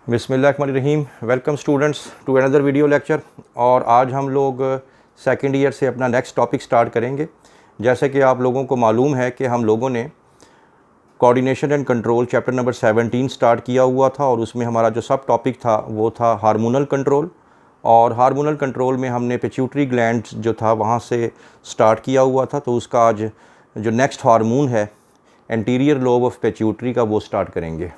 बिस्मिल्लाहिर्रहमानिर्रहीम। Welcome students to another video lecture. और आज हम लोग सेकेंड ईयर से अपना नेक्स्ट टॉपिक स्टार्ट करेंगे। जैसे कि आप लोगों को मालूम है कि हम लोगों ने coordination and control chapter number 17 start किया हुआ था और उसमें हमारा जो सब टॉपिक था वो था हार्मोनल कंट्रोल। और हार्मोनल कंट्रोल में हमने पिट्यूटरी ग्लैंड जो था वहाँ से स्टार्ट किया हुआ था। तो उसका आज जो नेक्स्ट हार्मोन है एंटीरियर लोब ऑफ पिट्यूटरी का वो स्टार्ट करेंगे।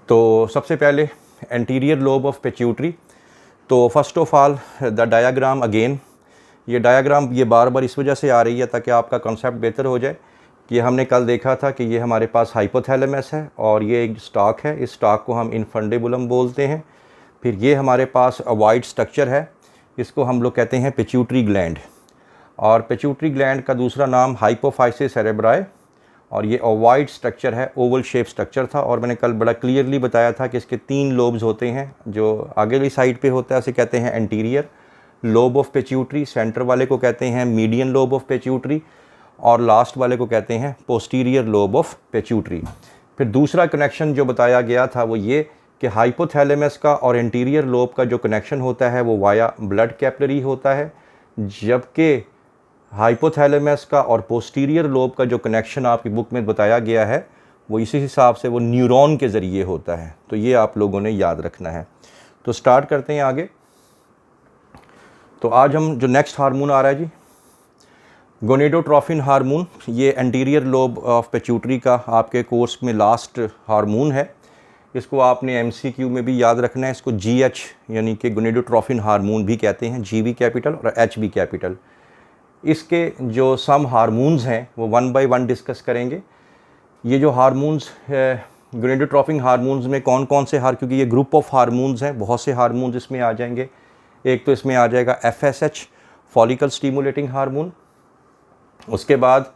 तो सबसे पहले एंटीरियर लोब ऑफ पिट्यूटरी। तो first of all the diagram again, ये डायग्राम ये बार बार इस वजह से आ रही है ताकि आपका कॉन्सेप्ट बेहतर हो जाए कि हमने कल देखा था कि ये हमारे पास हाइपोथैलेमस है और ये एक स्टॉक है। इस स्टॉक को हम इनफंडेबुलम बोलते हैं। फिर ये हमारे पास अवॉइड स्ट्रक्चर है, इसको हम लोग कहते हैं पिट्यूटरी ग्लैंड। और पिट्यूटरी ग्लैंड का दूसरा नाम हाइपोफाइसिस सेरेब्राई और ये ओवाइड स्ट्रक्चर है, ओवल शेप स्ट्रक्चर था। और मैंने कल बड़ा क्लियरली बताया था कि इसके 3 लोब्स होते हैं। जो आगे वाली साइड पे होता है उसे कहते हैं anterior lobe of pituitary, centre वाले को कहते हैं मीडियन लोब ऑफ पिट्यूटरी और लास्ट वाले को कहते हैं पोस्टीरियर लोब ऑफ पिट्यूटरी। फिर दूसरा कनेक्शन जो बताया गया था वो ये कि हाइपोथैलेमस का और एंटीरियर लोब का जो कनेक्शन होता है वो वाया ब्लड कैपिलरी होता है, जबकि हाइपोथैलेमस का और पोस्टीरियर लोब का जो कनेक्शन आपकी बुक में बताया गया है वो इसी हिसाब से वो न्यूरॉन के ज़रिए होता है। तो ये आप लोगों ने याद रखना है। तो स्टार्ट करते हैं आगे। तो आज हम जो नेक्स्ट हार्मोन आ रहा है जी, गोनेडोट्रोफिन हार्मोन। ये एंटीरियर लोब ऑफ पिट्यूटरी का आपके कोर्स में लास्ट हार्मोन है। इसको आपने MCQ में भी याद रखना है। इसको GH यानी कि गोनेडोट्रोफिन हार्मोन भी कहते हैं, G भी कैपिटल और H भी कैपिटल। इसके जो सम हार्मोन्स हैं वो 1 बाय 1 डिस्कस करेंगे। ये जो हार्मोन्स है गोनेडोट्रोफिन हार्मोन्स में कौन कौन से क्योंकि ये ग्रुप ऑफ हार्मोन्स हैं, बहुत से हार्मोन्स इसमें आ जाएंगे। एक तो इसमें आ जाएगा FSH फॉलिकल स्टिमुलेटिंग हार्मोन। उसके बाद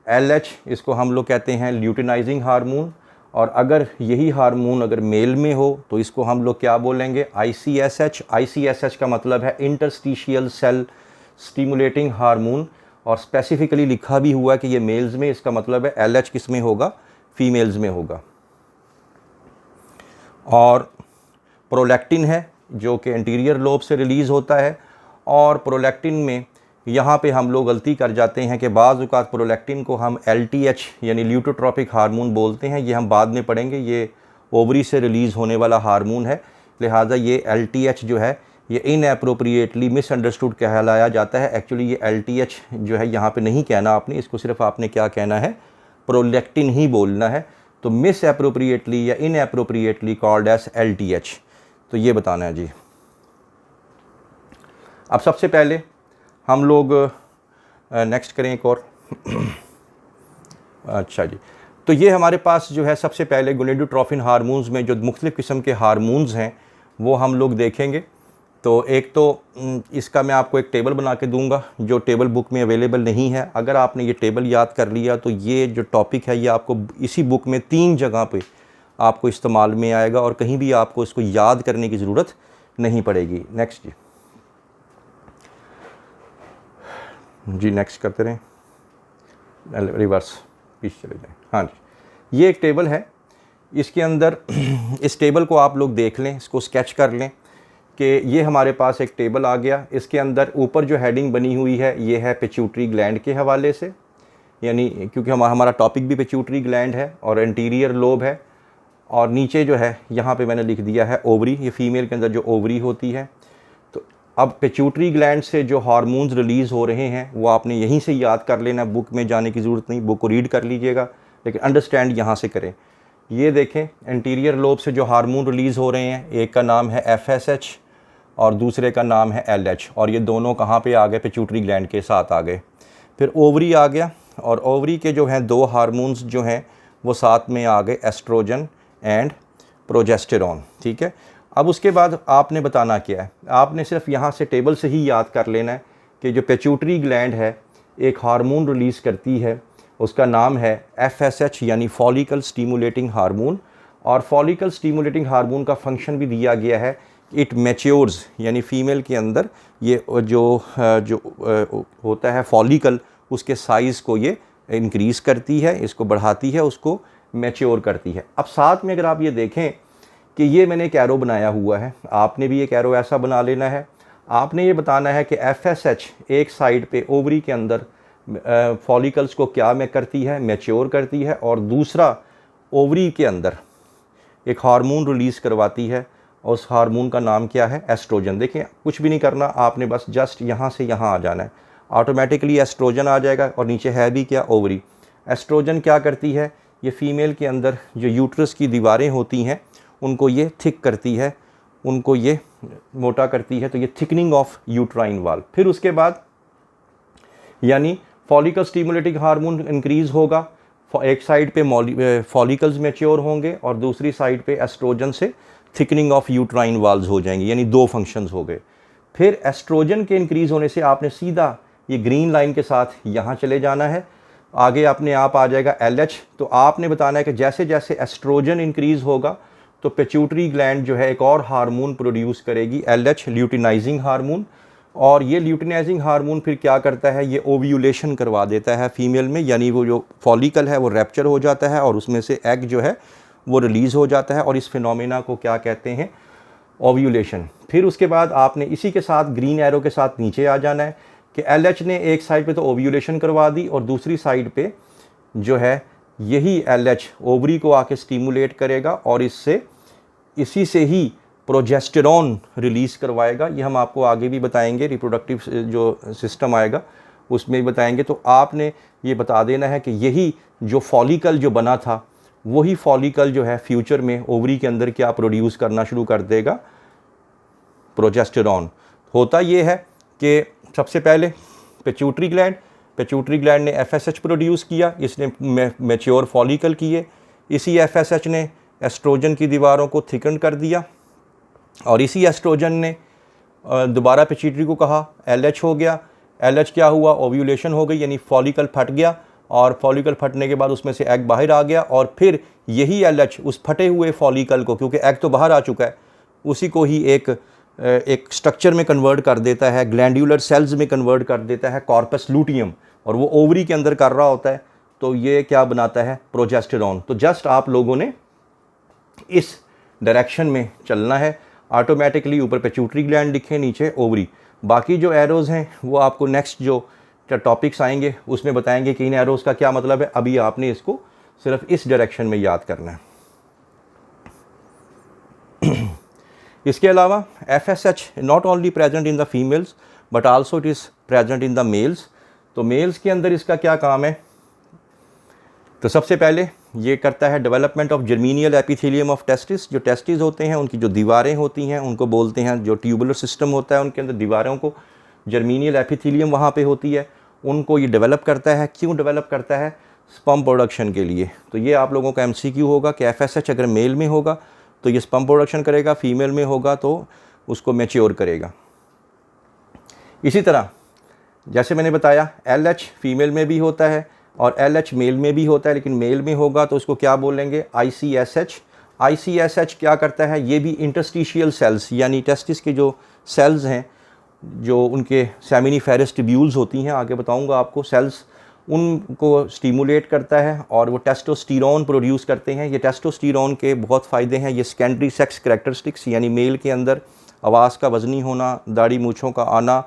LH, इसको हम लोग कहते हैं ल्यूटिनाइजिंग हार्मोन। और अगर यही हार्मोन अगर मेल में हो तो इसको हम लोग क्या बोलेंगे, ICSH। ICSH का मतलब है इंटरस्टिशियल सेल स्टिमुलेटिंग हार्मोन और स्पेसिफिकली लिखा भी हुआ है कि ये मेल्स में, इसका मतलब है LH किस में होगा, फीमेल्स में होगा। और प्रोलैक्टिन है जो कि एंटीरियर लोब से रिलीज़ होता है। और प्रोलैक्टिन में यहाँ पे हम लोग गलती कर जाते हैं कि बाज़ औक़ात प्रोलैक्टिन को हम LTH यानी ल्यूटोट्रोपिक हार्मोन बोलते हैं। ये हम बाद में पढ़ेंगे। ये ओवरी से रिलीज़ होने वाला हार्मोन है, लिहाजा ये LTH जो है ये इनएप्रोप्रिएटली मिसअंडरस्टूड कहलाया जाता है। एक्चुअली ये LTH जो है यहाँ पे नहीं कहना आपने, इसको सिर्फ आपने क्या कहना है, प्रोलैक्टिन ही बोलना है। तो मिस एप्रोप्रिएटली या इनएप्रोप्रिएटली कॉल्ड एज LTH, तो ये बताना है जी। अब सबसे पहले हम लोग नेक्स्ट करें एक और अच्छा जी। तो ये हमारे पास जो है सबसे पहले गोनेडोट्रोफिन हार्मोन्स में जो मुख्तलिफ़ किस्म के हार्मोन्स हैं वो हम लोग देखेंगे। तो एक तो इसका मैं आपको एक टेबल बना के दूंगा जो टेबल बुक में अवेलेबल नहीं है। अगर आपने ये टेबल याद कर लिया तो ये जो टॉपिक है ये आपको इसी बुक में 3 जगह पे आपको इस्तेमाल में आएगा और कहीं भी आपको इसको याद करने की ज़रूरत नहीं पड़ेगी। नेक्स्ट जी नेक्स्ट करते रहें, रिवर्स पीछे चले जाएँ। हाँ जी, ये एक टेबल है। इसके अंदर इस टेबल को आप लोग देख लें, इसको स्केच कर लें कि ये हमारे पास एक टेबल आ गया। इसके अंदर ऊपर जो हेडिंग बनी हुई है ये है पिट्यूटरी ग्लैंड के हवाले से, यानी क्योंकि हमारा टॉपिक भी पिट्यूटरी ग्लैंड है और एंटीरियर लोब है। और नीचे जो है यहाँ पे मैंने लिख दिया है ओवरी, ये फीमेल के अंदर जो ओवरी होती है। तो अब पिट्यूटरी ग्लैंड से जो हार्मोन्स रिलीज़ हो रहे हैं वो आपने यहीं से याद कर लेना, बुक में जाने की ज़रूरत नहीं, बुक को रीड कर लीजिएगा लेकिन अंडरस्टैंड यहाँ से करें। ये देखें एंटीरियर लोब से जो हार्मोन रिलीज़ हो रहे हैं, एक का नाम है FSH और दूसरे का नाम है LH। और ये दोनों कहाँ पे आ गए, पिट्यूटरी ग्लैंड के साथ आ गए। फिर ओवरी आ गया और ओवरी के जो हैं 2 हार्मोन्स जो हैं वो साथ में आ गए, एस्ट्रोजन एंड प्रोजेस्टेरॉन। ठीक है। अब उसके बाद आपने बताना क्या है, आपने सिर्फ यहाँ से टेबल से ही याद कर लेना है कि जो पिट्यूटरी ग्लैंड है एक हार्मोन रिलीज़ करती है, उसका नाम है FSH यानी फॉलिकल स्टिमुलेटिंग हार्मोन। और फॉलिकल स्टिमुलेटिंग हार्मोन का फंक्शन भी दिया गया है, इट मैच्योर्स यानी फ़ीमेल के अंदर ये जो होता है फॉलिकल, उसके साइज़ को ये इंक्रीज़ करती है, इसको बढ़ाती है, उसको मैच्योर करती है। अब साथ में अगर आप ये देखें कि ये मैंने एक एरो बनाया हुआ है, आपने भी एक एरो ऐसा बना लेना है। आपने ये बताना है कि FSH एक साइड पे ओवरी के अंदर फॉलिकल्स को क्या में करती है, मैच्योर करती है, और दूसरा ओवरी के अंदर एक हार्मोन रिलीज़ करवाती है, और उस हार्मोन का नाम क्या है, एस्ट्रोजन। देखिए कुछ भी नहीं करना, आपने बस जस्ट यहाँ से यहाँ आ जाना है, ऑटोमेटिकली एस्ट्रोजन आ जाएगा। और नीचे है भी क्या, ओवरी। एस्ट्रोजन क्या करती है, ये फीमेल के अंदर जो यूट्रस की दीवारें होती हैं उनको ये थिक करती है, उनको ये मोटा करती है, तो ये थिकनिंग ऑफ यूट्राइन वाल। फिर उसके बाद यानी फॉलिकल स्टिमुलेटिंग हार्मोन इंक्रीज़ होगा, एक साइड पे फॉलिकल्स मैच्योर होंगे और दूसरी साइड पे एस्ट्रोजन से थिकनिंग ऑफ यूट्राइन वाल्स हो जाएंगे, यानी 2 फंक्शंस हो गए। फिर एस्ट्रोजन के इंक्रीज़ होने से आपने सीधा ये ग्रीन लाइन के साथ यहाँ चले जाना है, आगे अपने आप आ जाएगा LH। तो आपने बताना है कि जैसे जैसे एस्ट्रोजन इंक्रीज़ होगा तो पिट्यूटरी ग्लैंड जो है एक और हार्मोन प्रोड्यूस करेगी, LH, ल्यूटिनाइजिंग हार्मोन। और ये ल्यूटिनाइजिंग हार्मोन फिर क्या करता है, ये ओव्यूलेशन करवा देता है फीमेल में, यानी वो जो फॉलिकल है वो रैप्चर हो जाता है और उसमें से एग जो है वो रिलीज़ हो जाता है, और इस फिनोमेना को क्या कहते हैं, ओव्यूलेशन। फिर उसके बाद आपने इसी के साथ ग्रीन एरो के साथ नीचे आ जाना है कि LH ने एक साइड पे तो ओव्यूलेशन करवा दी, और दूसरी साइड पे जो है यही LH ओवरी को आके स्टिमुलेट करेगा और इसी से ही प्रोजेस्टेरॉन रिलीज़ करवाएगा। ये हम आपको आगे भी बताएंगे, रिप्रोडक्टिव जो सिस्टम आएगा उसमें भी बताएंगे। तो आपने ये बता देना है कि यही जो फॉलिकल जो बना था वही फॉलिकल जो है फ्यूचर में ओवरी के अंदर क्या प्रोड्यूस करना शुरू कर देगा, प्रोजेस्टेरॉन। होता ये है कि सबसे पहले पिट्यूटरी ग्लैंड ने FSH प्रोड्यूस किया, इसने मैच्योर फॉलिकल किए, इसी FSH ने एस्ट्रोजन की दीवारों को थिकन कर दिया, और इसी एस्ट्रोजन ने दोबारा पिट्यूटरी को कहा, LH हो गया। LH क्या हुआ, ओव्यूलेशन हो गई, यानी फॉलिकल फट गया, और फॉलिकल फटने के बाद उसमें से एग बाहर आ गया, और फिर यही LH उस फटे हुए फॉलिकल को, क्योंकि एग तो बाहर आ चुका है, उसी को ही एक स्ट्रक्चर में कन्वर्ट कर देता है, ग्लैंडुलर सेल्स में कन्वर्ट कर देता है, कॉर्पस लूटियम, और वो ओवरी के अंदर कर रहा होता है। तो ये क्या बनाता है, प्रोजेस्टेरॉन। तो जस्ट आप लोगों ने इस डायरेक्शन में चलना है, ऑटोमेटिकली ऊपर पिट्यूटरी ग्लैंड लिखे, नीचे ओवरी। बाकी जो एरोज़ हैं वो आपको नेक्स्ट जो टॉपिक्स आएंगे उसमें बताएंगे कि इन एरोज़ का क्या मतलब है। अभी आपने इसको सिर्फ इस डायरेक्शन में याद करना है। इसके अलावा FSH not only present in the females but also it is present in the mails. तो मेल्स के अंदर इसका क्या काम है, तो सबसे पहले ये करता है development of germinal epithelium of testis. जो टेस्टिस होते हैं उनकी जो दीवारें होती हैं उनको बोलते हैं, जो ट्यूबुलर सिस्टम होता है उनके अंदर दीवारों को जर्मीनियल एपिथेलियम वहाँ पे होती है, उनको ये डेवलप करता है। क्यों डेवलप करता है, स्पर्म प्रोडक्शन के लिए। तो ये आप लोगों का MCQ होगा कि FSH अगर मेल में होगा तो ये स्पर्म प्रोडक्शन करेगा, फीमेल में होगा तो उसको मैच्योर करेगा। इसी तरह जैसे मैंने बताया LH फीमेल में भी होता है और LH मेल में भी होता है, लेकिन मेल में होगा तो उसको क्या बोलेंगे, ICSH। ICSH क्या करता है, ये भी इंटरस्टिशियल सेल्स यानी टेस्टिस के जो सेल्स हैं, जो उनके सेमिनिफेरस ट्यूब्यूल्स होती हैं, आगे बताऊंगा आपको सेल्स, उनको स्टिमुलेट करता है और वो टेस्टोस्टेरोन प्रोड्यूस करते हैं। ये टेस्टोस्टेरोन के बहुत फ़ायदे हैं। ये सेकेंडरी सेक्स करैक्टरिस्टिक्स यानी मेल के अंदर आवाज़ का वज़नी होना, दाढ़ी मूँछों का आना,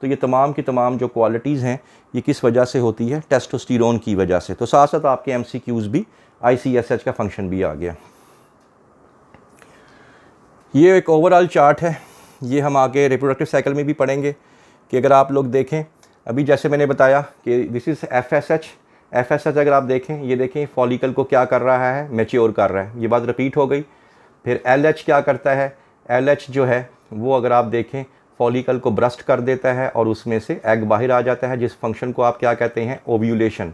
तो ये तमाम की तमाम जो क्वालिटीज़ हैं ये किस वजह से होती है, टेस्टोस्टेरोन की वजह से। तो साथ साथ आपके MCQs भी ICSH का फंक्शन भी आ गया। ये एक ओवरऑल चार्ट है, ये हम आगे रिप्रोडक्टिव साइकिल में भी पढ़ेंगे कि अगर आप लोग देखें, अभी जैसे मैंने बताया कि दिस इज़ FSH अगर आप देखें, ये देखें फॉलिकल को क्या कर रहा है, मैच्योर कर रहा है, ये बात रिपीट हो गई। फिर LH क्या करता है, LH जो है वो अगर आप देखें फॉलिकल को ब्रस्ट कर देता है और उसमें से एग बाहर आ जाता है, जिस फंक्शन को आप क्या कहते हैं, ओव्यूलेशन।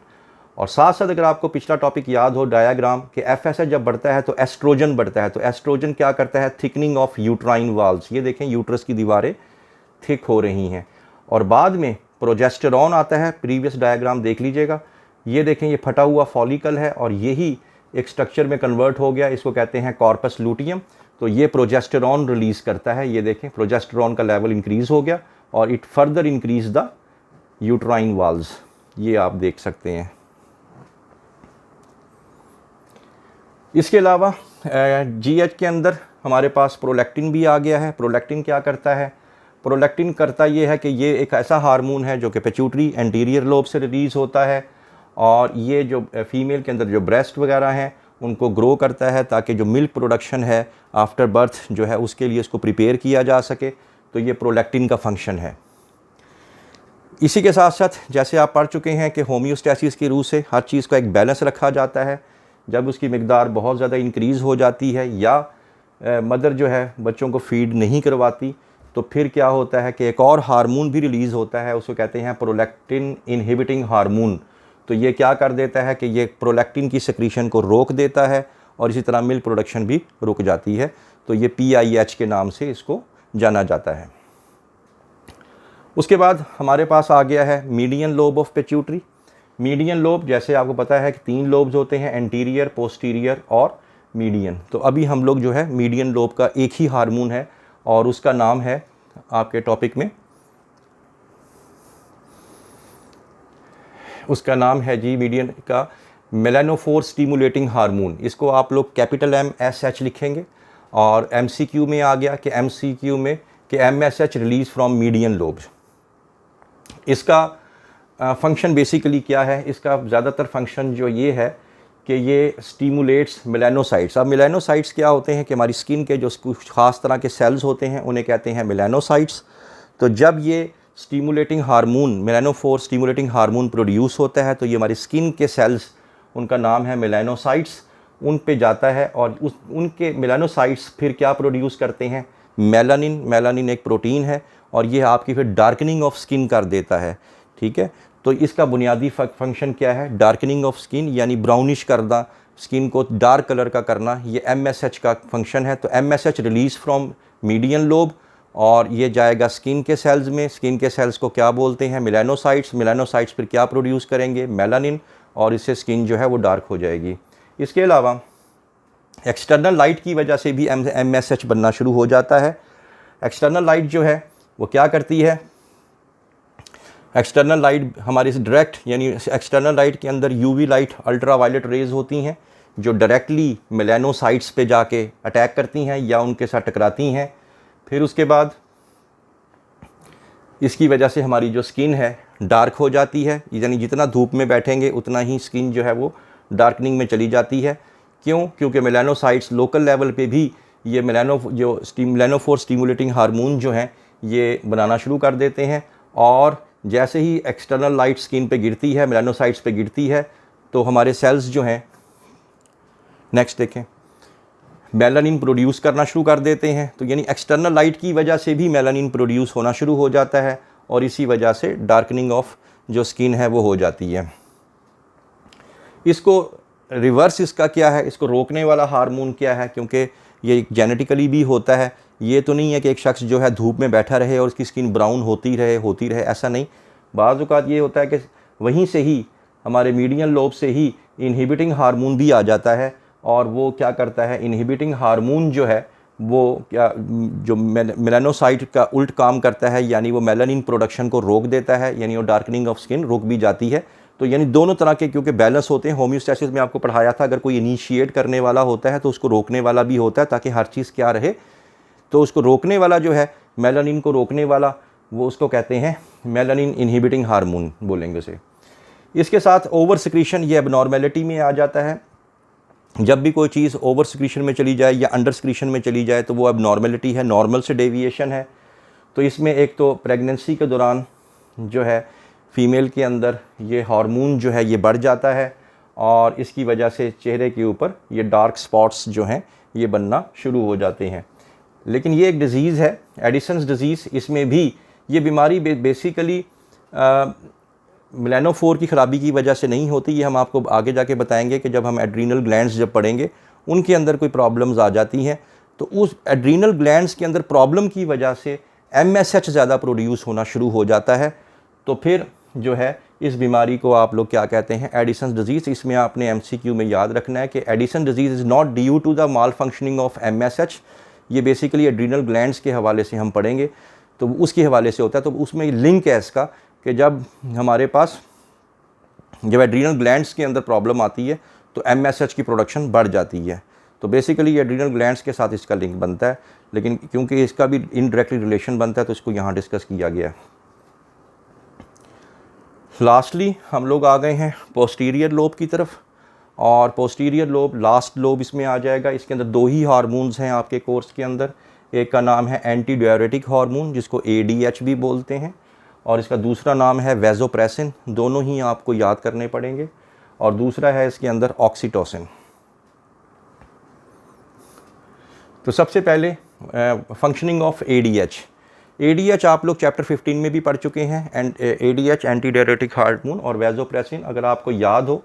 और साथ साथ अगर आपको पिछला टॉपिक याद हो डायग्राम कि FSH जब बढ़ता है तो एस्ट्रोजन बढ़ता है, तो एस्ट्रोजन क्या करता है, थिकनिंग ऑफ यूट्राइन वाल्स। ये देखें यूट्रस की दीवारें थिक हो रही हैं। और बाद में प्रोजेस्टेरॉन आता है, प्रीवियस डायग्राम देख लीजिएगा, ये देखें ये फटा हुआ फॉलिकल है और यही एक स्ट्रक्चर में कन्वर्ट हो गया, इसको कहते हैं कॉर्पस लूटियम। तो ये प्रोजेस्टेरॉन रिलीज़ करता है, ये देखें प्रोजेस्टेरॉन का लेवल इंक्रीज़ हो गया और it further increase the uterine walls, ये आप देख सकते हैं। इसके अलावा जीएच के अंदर हमारे पास प्रोलैक्टिन भी आ गया है। प्रोलैक्टिन क्या करता है? प्रोलैक्टिन करता ये है कि ये एक ऐसा हार्मोन है जो कि पिट्यूटरी एंटीरियर लोब से रिलीज़ होता है, और ये जो फीमेल के अंदर जो ब्रेस्ट वगैरह हैं उनको ग्रो करता है ताकि जो मिल्क प्रोडक्शन है आफ्टर बर्थ जो है उसके लिए इसको प्रिपेयर किया जा सके। तो ये प्रोलैक्टिन का फंक्शन है। इसी के साथ साथ जैसे आप पढ़ चुके हैं कि होम्योस्टैसिस की रूह से हर चीज़ का एक बैलेंस रखा जाता है। जब उसकी मिकदार बहुत ज़्यादा इंक्रीज़ हो जाती है या मदर जो है बच्चों को फीड नहीं करवाती, तो फिर क्या होता है कि एक और हार्मोन भी रिलीज़ होता है, उसको कहते हैं प्रोलैक्टिन इनहिबिटिंग हार्मोन। तो ये क्या कर देता है कि ये प्रोलैक्टिन की सेक्रीशन को रोक देता है और इसी तरह मिल्क प्रोडक्शन भी रुक जाती है। तो ये PIH के नाम से इसको जाना जाता है। उसके बाद हमारे पास आ गया है median lobe of pituitary. Median lobe, जैसे आपको पता है कि 3 लोब्स होते हैं, एंटीरियर, पोस्टीरियर और मीडियन। तो अभी हम लोग जो है मीडियन लोब का एक ही हार्मोन है और उसका नाम है आपके टॉपिक में, उसका नाम है जी मीडियन का मेलानोफोर स्टिमुलेटिंग हार्मोन। इसको आप लोग कैपिटल MSH लिखेंगे। और MCQ में आ गया कि MCQ में कि MSH release from median lobe. इसका फंक्शन बेसिकली क्या है? इसका ज़्यादातर फंक्शन जो ये है कि ये स्टिमुलेट्स मेलानोसाइट्स। अब मेलानोसाइट्स क्या होते हैं कि हमारी स्किन के जो कुछ ख़ास तरह के सेल्स होते हैं उन्हें कहते हैं मेलानोसाइट्स। तो जब ये stimulating hormone, melanophore stimulating hormone produce होता है तो ये हमारी स्किन के सेल्स, उनका नाम है मेलानोसाइट्स, उन पे जाता है और उनके मेलानोसाइट्स फिर क्या प्रोड्यूस करते हैं? मेलानिन। मेलानिन एक प्रोटीन है और ये आपकी फिर डार्कनिंग ऑफ स्किन कर देता है। ठीक है, तो इसका बुनियादी फंक्शन क्या है? डार्कनिंग ऑफ स्किन, यानी ब्राउनिश करना, स्किन को डार्क कलर का करना, ये MSH का फंक्शन है। तो MSH release from median lobe और ये जाएगा स्किन के सेल्स में। स्किन के सेल्स को क्या बोलते हैं? मेलानोसाइट्स। मेलानोसाइट्स फिर क्या प्रोड्यूस करेंगे? मेलानिन, और इससे स्किन जो है वो डार्क हो जाएगी। इसके अलावा एक्सटर्नल लाइट की वजह से भी MSH बनना शुरू हो जाता है। एक्सटर्नल लाइट जो है वो क्या करती है? एक्सटर्नल लाइट हमारी डायरेक्ट, यानी एक्सटर्नल लाइट के अंदर UV light, ultra violet rays होती हैं जो डायरेक्टली मेलानोसाइट्स पे जाके अटैक करती हैं या उनके साथ टकराती हैं। फिर उसके बाद इसकी वजह से हमारी जो स्किन है डार्क हो जाती है, यानी जितना धूप में बैठेंगे उतना ही स्किन जो है वो डार्कनिंग में चली जाती है। क्यों? क्योंकि मेलानोसाइट्स लोकल लेवल पे भी ये मेलानोफोर स्टिमुलेटिंग हार्मोन जो हैं ये बनाना शुरू कर देते हैं, और जैसे ही एक्सटर्नल लाइट स्किन पे गिरती है, मेलानोसाइट्स पे गिरती है, तो हमारे सेल्स जो हैं, नेक्स्ट देखें, मेलानिन प्रोड्यूस करना शुरू कर देते हैं। तो यानी एक्सटर्नल लाइट की वजह से भी मेलानिन प्रोड्यूस होना शुरू हो जाता है और इसी वजह से डार्कनिंग ऑफ जो स्किन है वो हो जाती है। इसको रिवर्स इसका क्या है? इसको रोकने वाला हार्मोन क्या है? क्योंकि ये जेनेटिकली भी होता है। ये तो नहीं है कि एक शख्स जो है धूप में बैठा रहे और उसकी स्किन ब्राउन होती रहे, ऐसा नहीं। बाज़ औक़ात ये होता है कि वहीं से ही हमारे मीडियन लोब से ही इनहिबिटिंग हार्मोन भी आ जाता है, और वो क्या करता है? इनहिबिटिंग हार्मोन जो है वो क्या, जो मेलानोसाइट का उल्ट काम करता है, यानी वो मेलानिन प्रोडक्शन को रोक देता है, यानी वो डार्कनिंग ऑफ स्किन रुक भी जाती है। तो यानी दोनों तरह के क्योंकि बैलेंस होते हैं। होम्योस्टैसिस में आपको पढ़ाया था, अगर कोई इनिशिएट करने वाला होता है तो उसको रोकने वाला भी होता है, ताकि हर चीज़ क्या रहे। तो उसको रोकने वाला जो है, मेलानिन को रोकने वाला, वो उसको कहते हैं मेलानिन इनहिबिटिंग हार्मोन बोलेंगे उसे। इसके साथ ओवर सिक्रीशन, ये एबनॉर्मेलिटी में आ जाता है। जब भी कोई चीज़ ओवर सिक्रीशन में चली जाए या अंडर सिक्रीशन में चली जाए तो वो एबनॉर्मेलिटी है, नॉर्मल से डेविएशन है। तो इसमें एक तो प्रेगनेंसी के दौरान जो है फ़ीमेल के अंदर ये हार्मोन जो है ये बढ़ जाता है, और इसकी वजह से चेहरे के ऊपर ये डार्क स्पॉट्स जो हैं ये बनना शुरू हो जाते हैं। लेकिन ये एक डिज़ीज़ है, एडिसन्स डिज़ीज़। इसमें भी ये बीमारी बेसिकली मेलानोफोर की ख़राबी की वजह से नहीं होती। ये हम आपको आगे जाके बताएंगे कि जब हम एड्रीनल ग्लैंड्स जब पढ़ेंगे उनके अंदर कोई प्रॉब्लम्स आ जाती हैं, तो उस एड्रीनल ग्लैंड्स के अंदर प्रॉब्लम की वजह से MSH ज़्यादा प्रोड्यूस होना शुरू हो जाता है। तो फिर जो है इस बीमारी को आप लोग क्या कहते हैं? Addison's disease. इसमें आपने MCQ में याद रखना है कि Addison disease is not due to the malfunctioning of MSH। ये बेसिकली एड्रीनल ग्लैंड्स के हवाले से हम पढ़ेंगे, तो उसके हवाले से होता है। तो उसमें लिंक है इसका कि जब हमारे पास जब एड्रीनल ग्लैंड्स के अंदर प्रॉब्लम आती है तो MSH की प्रोडक्शन बढ़ जाती है। तो बेसिकली ये एड्रीनल ग्लैंड्स के साथ इसका लिंक बनता है, लेकिन क्योंकि इसका भी इनडायरेक्टली रिलेशन बनता है तो इसको यहाँ डिस्कस किया गया है। लास्टली हम लोग आ गए हैं पोस्टीरियर लोब की तरफ, और पोस्टीरियर लोब लास्ट लोब इसमें आ जाएगा। इसके अंदर दो ही हार्मोन्स हैं आपके कोर्स के अंदर, एक का नाम है एंटी डायरेटिक हार्मोन जिसको ADH भी बोलते हैं, और इसका दूसरा नाम है वैसोप्रेसिन। दोनों ही आपको याद करने पड़ेंगे। और दूसरा है इसके अंदर ऑक्सीटोसिन। तो सबसे पहले फंक्शनिंग ऑफ ADH आप लोग चैप्टर 15 में भी पढ़ चुके हैं। And ADH anti diuretic hormone और वैसोप्रेसिन, अगर आपको याद हो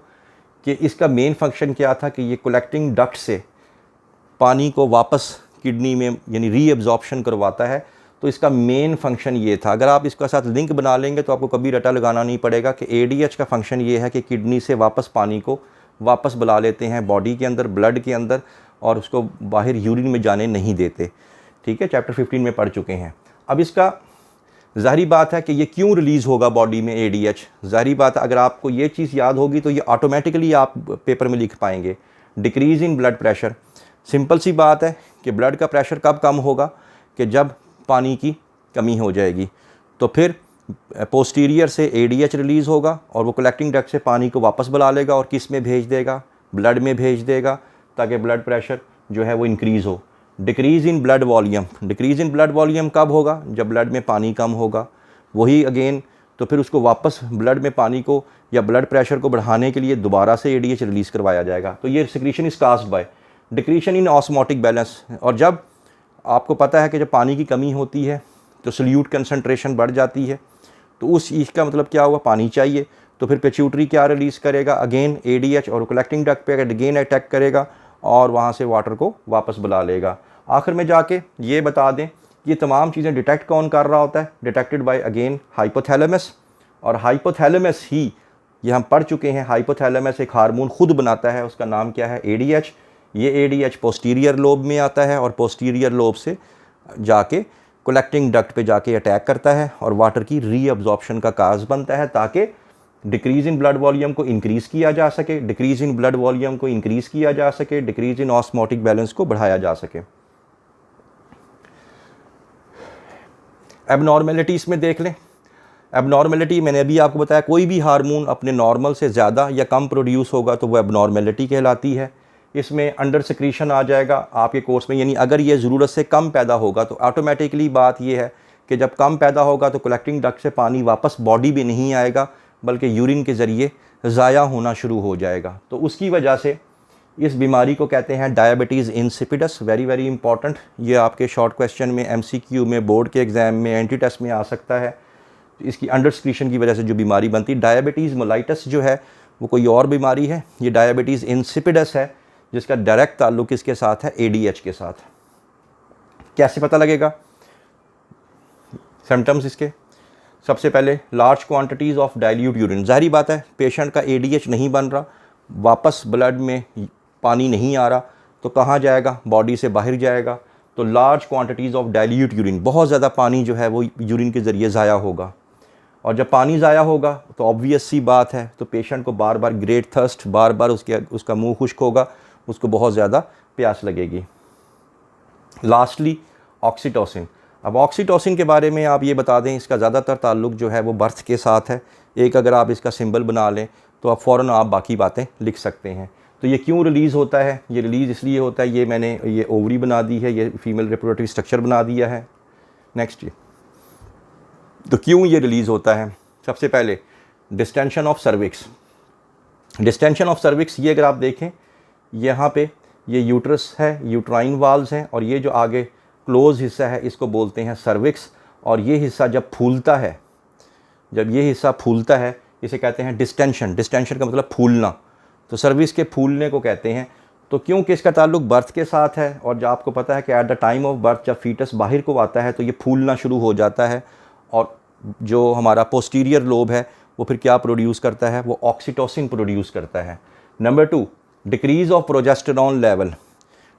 कि इसका मेन फंक्शन क्या था कि ये कलेक्टिंग डक्ट से पानी को वापस किडनी में यानी रीअब्जॉर्प्शन करवाता है। तो इसका मेन फंक्शन ये था। अगर आप इसका साथ लिंक बना लेंगे तो आपको कभी रटा लगाना नहीं पड़ेगा कि ADH का फंक्शन ये है कि किडनी से वापस पानी को वापस बुला लेते हैं बॉडी के अंदर, ब्लड के अंदर, और उसको बाहर यूरिन में जाने नहीं देते। ठीक है, चैप्टर 15 में पढ़ चुके हैं। अब इसका ज़ाहिरी बात है कि ये क्यों रिलीज़ होगा बॉडी में ADH। ज़ाहिरी बात है, अगर आपको ये चीज़ याद होगी तो ये ऑटोमेटिकली आप पेपर में लिख पाएंगे। Decrease in blood pressure, simple सी बात है कि ब्लड का प्रेशर कब कम होगा कि जब पानी की कमी हो जाएगी। तो फिर पोस्टीरियर से ADH रिलीज़ होगा और वो कलेक्टिंग डक्ट से पानी को वापस बुला लेगा और किस में भेज देगा, ब्लड में भेज देगा, ताकि ब्लड प्रेशर जो है वो इंक्रीज़ हो। Decrease in blood volume, decrease in blood volume कब होगा, जब ब्लड में पानी कम होगा। वही अगेन, तो फिर उसको वापस ब्लड में पानी को या ब्लड प्रेशर को बढ़ाने के लिए दोबारा से ADH रिलीज़ करवाया जाएगा। तो ये secretion is caused by decretion in osmotic balance. और जब आपको पता है कि जब पानी की कमी होती है तो सोल्यूट कंसंट्रेशन बढ़ जाती है, तो उस चीज़ का मतलब क्या हुआ, पानी चाहिए। तो फिर पिट्यूटरी क्या रिलीज़ करेगा, अगेन ADH, और कलेक्टिंग डक्ट पे अगेन अटैक करेगा और वहाँ से वाटर को वापस बुला लेगा। आखिर में जाके ये बता दें ये तमाम चीज़ें डिटेक्ट कौन कर रहा होता है, डिटेक्टेड बाय अगेन हाइपोथैलेमस। और हाइपोथैलेमस ही, ये हम पढ़ चुके हैं, हाइपोथैलेमस एक हार्मोन खुद बनाता है, उसका नाम क्या है, ADH। ये ADH पोस्टीरियर लोब में आता है और पोस्टीरियर लोब से जाके कलेक्टिंग डक्ट पे जाके अटैक करता है और वाटर की रीअब्जॉर्प्शन का काज बनता है, ताकि डिक्रीज़ इन ब्लड वॉल्यूम को इंक्रीज़ किया जा सके, डिक्रीज़ इन ब्लड वॉल्यूम को इंक्रीज़ किया जा सके, डिक्रीज़ इन ऑस्मोटिक बैलेंस को बढ़ाया जा सके। एबनॉर्मेलिटीज़ में देख लें। एबनॉर्मेलिटी मैंने अभी आपको बताया, कोई भी हार्मोन अपने नॉर्मल से ज़्यादा या कम प्रोड्यूस होगा तो वो एबनॉर्मेलिटी कहलाती है। इसमें अंडर सिक्रीशन आ जाएगा आपके कोर्स में, यानी अगर ये ज़रूरत से कम पैदा होगा तो ऑटोमेटिकली बात ये है कि जब कम पैदा होगा तो कलेक्टिंग डक्ट से पानी वापस बॉडी में नहीं आएगा, बल्कि यूरिन के ज़रिए ज़ाया होना शुरू हो जाएगा। तो उसकी वजह से इस बीमारी को कहते हैं diabetes insipidus. Very very important, ये आपके शॉर्ट क्वेश्चन में, MCQ में, बोर्ड के एग्ज़ाम में, एंटी टेस्ट में आ सकता है। इसकी अंडर सिक्रीशन की वजह से जो बीमारी बनती है, डायबिटीज़ मेलाइटस जो है वो कोई और बीमारी है। ये डायबिटीज़ इंसिपिडस है जिसका डायरेक्ट ताल्लुक इसके साथ है, ADH के साथ। कैसे पता लगेगा सिम्टम्स इसके? सबसे पहले large quantities of dilute urine. ज़ाहिरी बात है पेशेंट का ADH नहीं बन रहा, वापस ब्लड में पानी नहीं आ रहा, तो कहाँ जाएगा, बॉडी से बाहर जाएगा। तो large quantities of dilute urine, बहुत ज़्यादा पानी जो है वो यूरिन के ज़रिए ज़ाया होगा। और जब पानी ज़ाया होगा तो ऑब्वियस सी बात है, तो पेशेंट को बार बार ग्रेट थर्स्ट, बार बार उसका मुंह खुश्क होगा, उसको बहुत ज़्यादा प्यास लगेगी। Lastly oxytocin. अब ऑक्सीटोसिन के बारे में आप ये बता दें, इसका ज़्यादातर ताल्लुक जो है वो बर्थ के साथ है। एक अगर आप इसका सिंबल बना लें तो आप फ़ौरन आप बाकी बातें लिख सकते हैं। तो ये क्यों रिलीज़ होता है, ये रिलीज़ इसलिए होता है, ये मैंने ये ओवरी बना दी है, ये फीमेल रिप्रोडक्टिव स्ट्रक्चर बना दिया है। नेक्स्ट, तो क्यों ये रिलीज़ होता है? सबसे पहले distension of cervix. Distension of cervix, ये अगर आप देखें यहाँ पे ये यूट्रस है, यूट्राइन वाल्व्स हैं, और ये जो आगे क्लोज हिस्सा है इसको बोलते हैं सर्विक्स। और ये हिस्सा जब फूलता है, जब ये हिस्सा फूलता है इसे कहते हैं डिस्टेंशन। डिस्टेंशन का मतलब फूलना, तो सर्विक्स के फूलने को कहते हैं। तो क्योंकि इसका ताल्लुक बर्थ के साथ है, और जब आपको पता है कि at the time of birth जब फीटस बाहर को आता है तो ये फूलना शुरू हो जाता है, और जो हमारा पोस्टीरियर लोब है वो फिर क्या प्रोड्यूस करता है, वो ऑक्सीटोसिन प्रोड्यूस करता है। Number 2, decrease of progesterone level.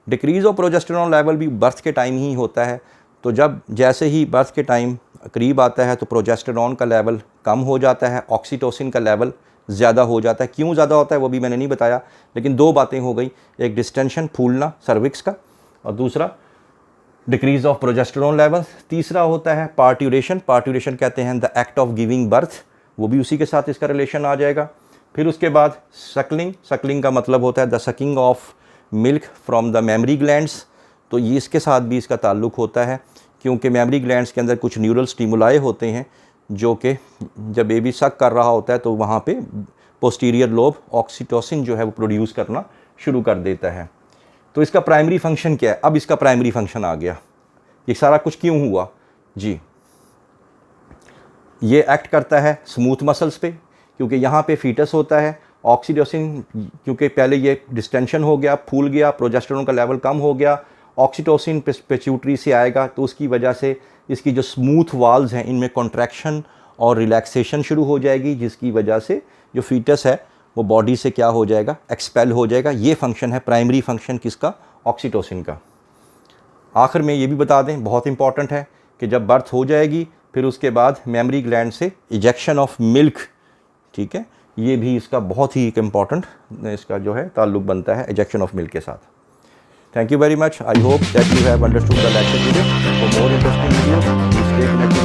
Decrease of progesterone level भी बर्थ के टाइम ही होता है। तो जब जैसे ही बर्थ के टाइम करीब आता है तो प्रोजेस्टेरॉन का लेवल कम हो जाता है, ऑक्सीटोसिन का लेवल ज़्यादा हो जाता है। क्यों ज़्यादा होता है वो भी मैंने नहीं बताया, लेकिन दो बातें हो गई, एक डिस्टेंशन फूलना सर्विक्स का, और दूसरा डिक्रीज ऑफ प्रोजेस्टेरोन लेवल। तीसरा होता है पार्ट्यूरेशन। पार्ट्यूरेशन कहते हैं the act of giving birth, वो भी उसी के साथ इसका रिलेशन आ जाएगा। फिर उसके बाद सकलिंग। सकलिंग का मतलब होता है the sucking of milk from the mammary glands, तो ये इसके साथ भी इसका ताल्लुक़ होता है, क्योंकि मेमरी ग्लैंड्स के अंदर कुछ न्यूरल स्टिमुलाई होते हैं जो कि जब बेबी सक कर रहा होता है तो वहाँ पे पोस्टीरियर लोब ऑक्सीटोसिन जो है वो प्रोड्यूस करना शुरू कर देता है। तो इसका प्राइमरी फंक्शन क्या है? अब इसका प्राइमरी फंक्शन आ गया। ये सारा कुछ क्यों हुआ जी? ये एक्ट करता है स्मूथ मसल्स पे, क्योंकि यहाँ पे फीटस होता है। ऑक्सीटोसिन, क्योंकि पहले ये डिस्टेंशन हो गया, फूल गया, प्रोजेस्टेरोन का लेवल कम हो गया, ऑक्सीटोसिन पिट्यूटरी से आएगा, तो उसकी वजह से इसकी जो स्मूथ वाल्स हैं इनमें कॉन्ट्रैक्शन और रिलैक्सेशन शुरू हो जाएगी, जिसकी वजह से जो फीटस है वो बॉडी से क्या हो जाएगा, एक्सपेल हो जाएगा। ये फंक्शन है प्राइमरी फंक्शन किसका? ऑक्सीटोसिन का। आखिर में ये भी बता दें, बहुत इंपॉर्टेंट है, कि जब बर्थ हो जाएगी फिर उसके बाद मेमरी ग्लैंड से इजेक्शन ऑफ मिल्क, ठीक है, ये भी इसका बहुत ही एक इम्पॉर्टेंट इसका जो है ताल्लुक बनता है इजेक्शन ऑफ मिल्क के साथ। Thank you very much. I hope that you have understood the lecture today. For more interesting videos, please stay connected